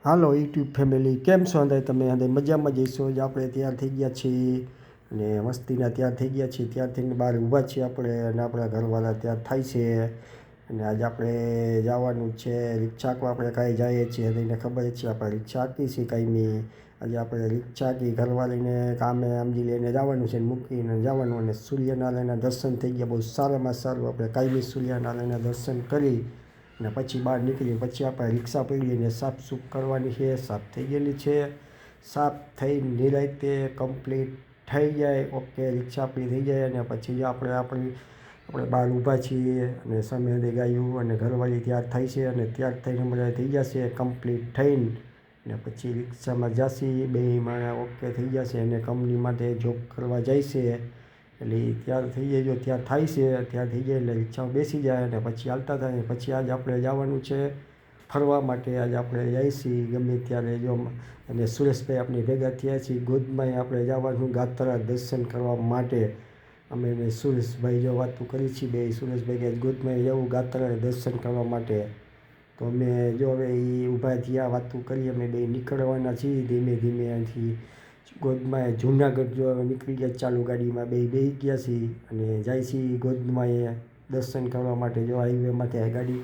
હાલો YouTube family, કેમ છો? અંદર તમે અંદર મજામાં જઈશો જ. આપણે તૈયાર થઈ ગયા છીએ અને મસ્તીના તૈયાર થઈ ગયા છીએ. તૈયાર થઈને બહાર ઊભા છીએ આપણે અને આપણા ઘરવાળા તૈયાર થાય છે. અને આજે આપણે જવાનું છે રિક્ષા હાંકવા. આપણે કાંઈ જઈએ છીએ એને ખબર જ છે. આપણે રિક્ષા હાંકીએ છીએ કાંઈની. આજે આપણે રિક્ષા હાંકી ઘરવાળીને કામે સમજી લઈને જવાનું છે, મૂકીને જવાનું. અને સૂર્યનારાયણના દર્શન થઈ ગયા બહુ સારામાં સારું. આપણે કાયમી સૂર્યનારાયણના દર્શન કરી અને પછી બહાર નીકળી. પછી આપણે રિક્ષા પડીને સાફસૂફ કરવાની છે. સાફ થઈ ગયેલી છે. સાફ થઈ નિરાંતે કમ્પ્લીટ થઈ જાય, ઓકે, રિક્ષા આપણી થઈ જાય. અને પછી આપણે બહાર ઊભા છીએ અને સામે ગાયું અને ઘરવાળી તૈયાર થાય છે અને તૈયાર થઈને બધા થઈ જશે કમ્પ્લીટ થઈને. ને પછી રિક્ષામાં જશે, બે માણા ઓકે થઈ જશે અને કંપની માટે જોબ કરવા જાય છે. એટલે એ તૈયાર થઈ જાય, જો તૈયાર થાય છે, તૈયાર થઈ જાય એટલે રિક્ષામાં બેસી જાય અને પછી હાલતા થાય. પછી આજે આપણે જવાનું છે ફરવા માટે. આજે આપણે જઈએ છીએ ગમે ત્યારે જો. અને સુરેશભાઈ આપણે ભેગા થયા છીએ ગોધમાં. આપણે જવાનું ગાત્રા દર્શન કરવા માટે. અમે સુરેશભાઈ જો વાતું કરી છીએ બે. સુરેશભાઈ કે ગોધમાં જવું ગાત્રા દર્શન કરવા માટે. તો અમે જો હવે એ ઊભા થયા, વાતું કરી. અમે બે નીકળવાના છીએ ધીમે ધીમે અહીંથી ગોધમાં. જુનાગઢ જો નીકળી ગયા ચાલુ ગાડીમાં, બે બેસી ગયા છીએ અને જાય છીએ ગોધમાં એ દર્શન કરવા માટે. જો હાઈવેમાંથી આ ગાડી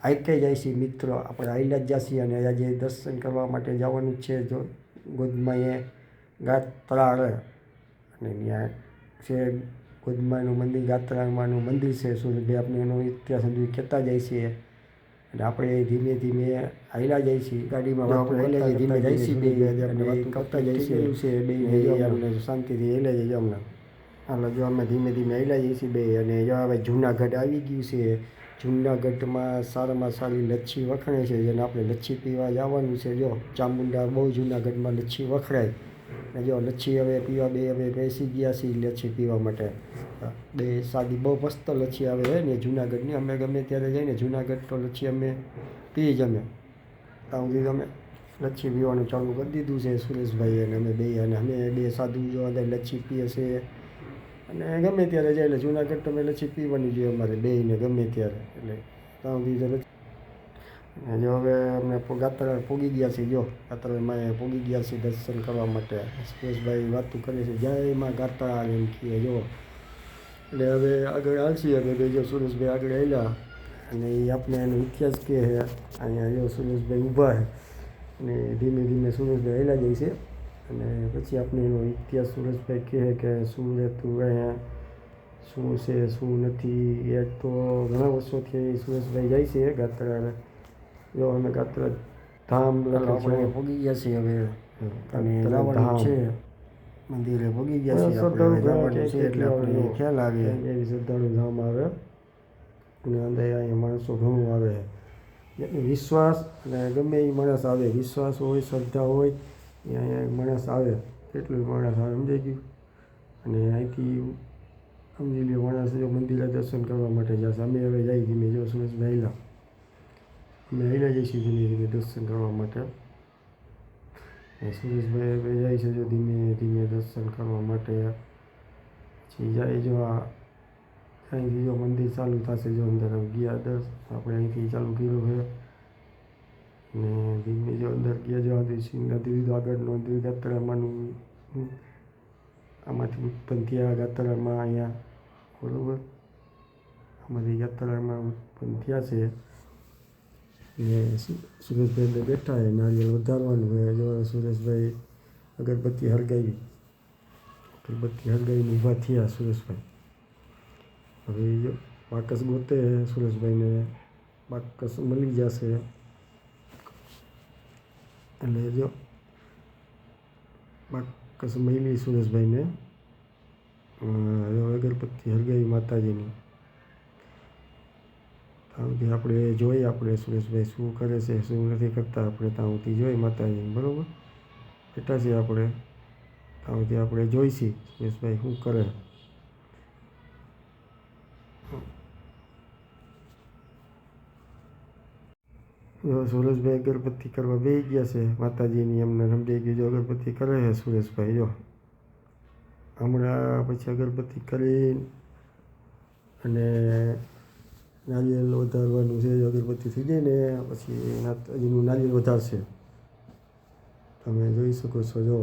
હાઈકે જાય છે મિત્રો. આપણે હાઈલા જ જઈએ અને આજે દર્શન કરવા માટે જવાનું છે જો ગોધમાં એ ગાત્રાળ. અને ત્યાં છે ગોધમાનું મંદિર, ગાત્રામાનું મંદિર છે. સુરેશભાઈ આપણે એનો ઇતિહાસ હજુ કહેતા જાય છે. અને આપણે ધીમે ધીમે હાલ્યા જાય છીએ ગાડીમાં. આપણે હાલ્યા જઈએ ધીમે જાય છીએ બે અને કરતા જાય છે બે. અમને શાંતિથી હાલ્યા જઈએ અમને. હાલો જો અમે ધીમે ધીમે હાલ્યા જઈએ છીએ બે. અને જો હવે જુનાગઢ આવી ગયું છે. જુનાગઢમાં સારામાં સારી લચ્છી વખણાય છે, જેને આપણે લચ્છી પીવા જવાનું છે. જો ચામુંડા બહુ જુનાગઢમાં લચ્છી વખણાય. અને જો લચ્છી હવે પીવા બે હવે બેસી ગયા છીએ લચ્છી પીવા માટે. બે સાદી બહુ મસ્ત લચ્છી આવે છે ને જુનાગઢની. અમે ગમે ત્યારે જઈને જુનાગઢ તો લચ્છી અમે પી જ. અમે ત્યાં સુધી અમે લચ્છી પીવાનું ચાલુ કરી દીધું છે સુરેશભાઈ અને અમે બે. અને અમે બે સાધુ જો અંદર લચ્છી પીએ છીએ અને ગમે ત્યારે જાય એટલે જુનાગઢ તો અમે લચ્છી પીવાની જોઈએ અમારે બેયને ગમે ત્યારે. એટલે ત્યાં સુધી તો અને જો હવે અમને ગાત્રા પૂગી ગયા છે. જો ગાત્રામાં પૂગી ગયા છે દર્શન કરવા માટે. સુરેશભાઈ વાતું કરે છે જય માં ગાત્રા એમ કહે જો. એટલે હવે આગળ હાલશી. હવે બે જો સુરેશભાઈ આગળ હાલ્યા અને એ આપણે એનો ઇતિહાસ કહે છે. અહીંયા જો સુરેશભાઈ ઊભા છે અને ધીમે ધીમે સુરેશભાઈ હાલ્યા જાય છે. અને પછી આપણે એનો ઇતિહાસ સુરેશભાઈ કહે કે શું રહેતું અહીંયા, શું છે શું નથી. એ તો ઘણા વર્ષોથી સુરેશભાઈ જાય છે ગાત્રા. જો અમે ગાત્રા ધામ આપણે પહોંચી ગયા છીએ હવે. અને જવાનું છે મંદિરે પહોંચી ગયા છીએ આપણે. જવાનું છે એટલે આપણે ખ્યાલ આવે એવી શ્રદ્ધાળુ ધામ આવે. અને અંદર અહીંયા માણસો ઘણું આવે. વિશ્વાસ અને ગમે એ માણસ આવે, વિશ્વાસ હોય શ્રદ્ધા હોય એ અહીંયા માણસ આવે. કેટલું માણસ આવે સમજાઈ ગયું. અને અહીંથી સમજી લ્યો માણસ જો મંદિરે દર્શન કરવા માટે જશે. અમે હવે જઈ ધીમે જો સુરેશભાઈ હાલ્યા. અમે હાલ્યા જઈશું ધીમે ધીમે દર્શન કરવા માટે. સુરેશભાઈ હવે જાય છે જો ધીમે ધીમે દર્શન કરવા માટે. પછી જાય જો અહીંથી જો મંદિર ચાલુ થશે. જો અંદર ગયા આપણે અહીંથી ચાલુ કર્યું છે. ને ધીમે જો અંદર ગયા જો નદી આગળનું નદી ગાત્રામાંનું આમાંથી ઉત્પન્ન થયા ગાત્રામાં અહીંયા બરાબર. આમાંથી ગાત્રામાં ઉત્પન્ન થયા છે. ને સુરેશભાઈ અંદર બેઠા છે. નારિયેળ વધારવાનું હોય. જો સુરેશભાઈ અગરબત્તી હળગાવી, અગરબત્તી હળગાવીને ઊભા થયા સુરેશભાઈ. હવે જો બાકસ ગોતે સુરેશભાઈને, બાકસ મળી જશે. એટલે જો બાકસ મળી સુરેશભાઈને. અગરબત્તી હળગાવી માતાજીની. ત્યાં સુધી આપણે જોઈએ આપણે સુરેશભાઈ શું કરે છે શું નથી કરતા. આપણે ત્યાં સુધી જોઈએ માતાજીને બરાબર. બેઠા છીએ આપણે ત્યાં સુધી આપણે જોઈશી સુરેશભાઈ શું કરે. જો સુરેશભાઈ અગરબત્તી કરવા બેસી ગયા છે માતાજીની. એમને સમજાઈ ગયું. જો અગરબત્તી કરે છે સુરેશભાઈ. જો હમણાં પછી અગરબત્તી કરી અને નારિયેલ વધારવાનું છે. અગરબત્તી થઈ જાય ને પછી હજીનું નારિયેલ વધારશે. તમે જોઈ શકો છો. જો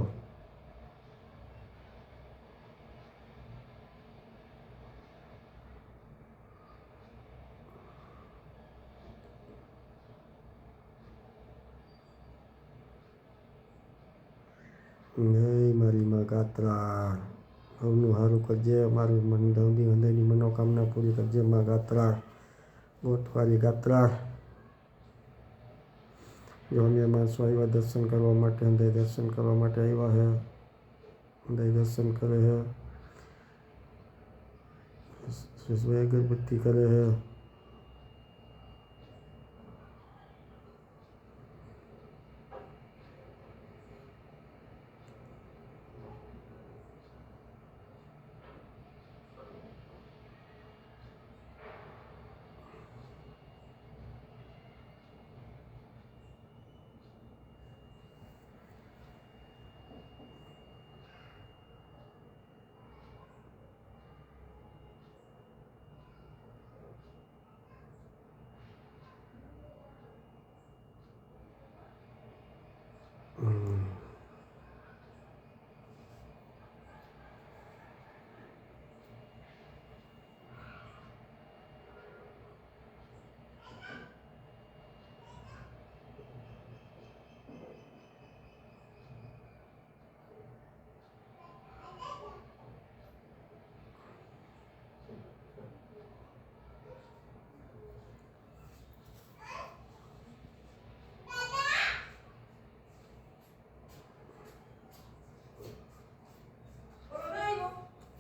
જય મારી માં ગાત્રા, સૌનું સારું કરજે. અમારું હૃદયની મનોકામના પૂરી કરજે માં ગાત્રા, ગોઠવારી ગાત્રા. જો અમે માણસો આવ્યા દર્શન કરવા માટે, હૃદય દર્શન કરવા માટે આવ્યા છે. હૃદય દર્શન કરે છે, અગરબત્તી કરે છે.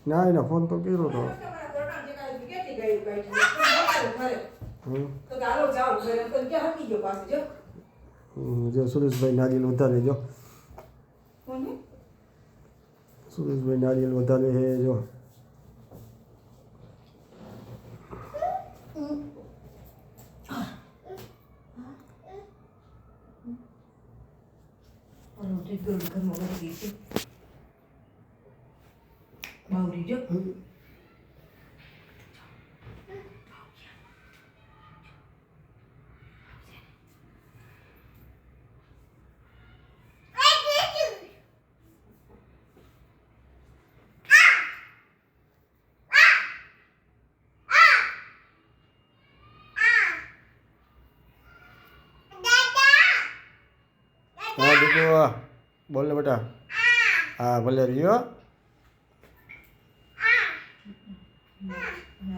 ના એના ફોન તો કર્યો હતો. જો સુરેશભાઈ નારિયેલ વધારે, જો સુરેશભાઈ નારિયેલ વધારે છે. જો બાવરી જો હા દીકરો બોલ ને બેટા. હા ભલે રહ્યો.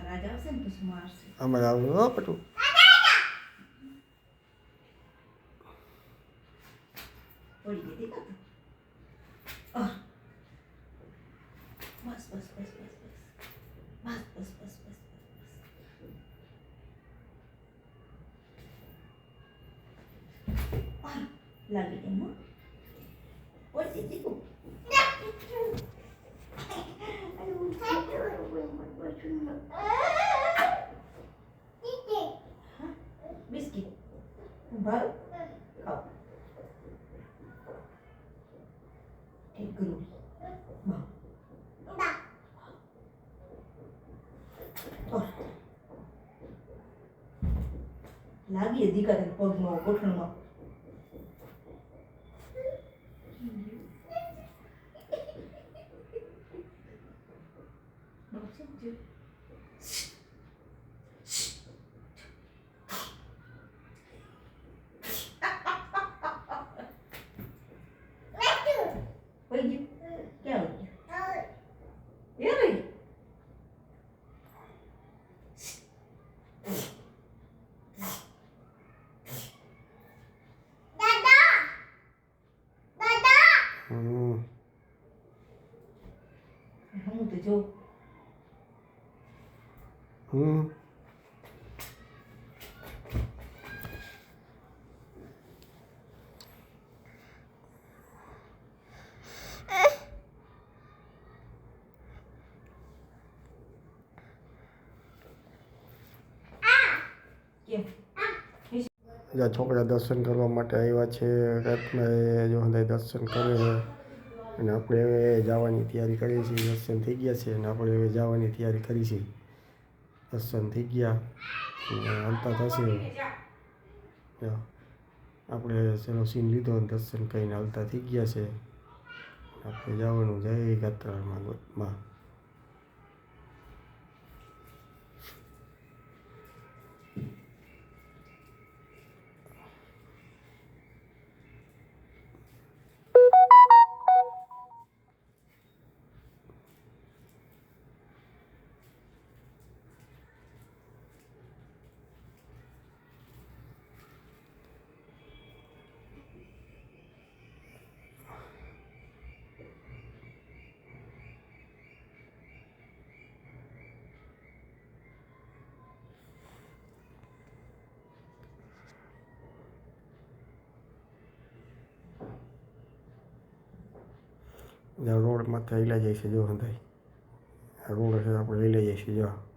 રાજા આવશે ને પછી મારશે. અમારે આવ્યું હો પટું. પડી ગઈ દેખાતું. બસ બસ બસ બસ બસ બસ બસ બસ બસ લાગી ગઈ હો. પડી દીકું. બિસ્કિટ ભાવ ખાઓ. એક ગુરુ લાગીએ દીકા તને પગમાં ગોઠણમાં. Oi, क्या हो गया? ये रही. હું તો જો છોકરા દર્શન કરવા માટે આવ્યા છે. રાતમાં જો હૃદય દર્શન કરે છે અને આપણે હવે જવાની તૈયારી કરીએ છીએ. દર્શન થઈ ગયા છે અને આપણે હવે જવાની તૈયારી કરી છે. દર્શન થઈ ગયા. હાલતા થશે જો આપણે ચલો સીન લીધો અને દર્શન કરીને હાલતા થઈ ગયા છે. આપણે જવાનું જય ગાત્રામાં. રોડ માથે હેલા જાય છે જો હંધાઈ. આ રોડ છે આપણે હેલા જાય છે જો.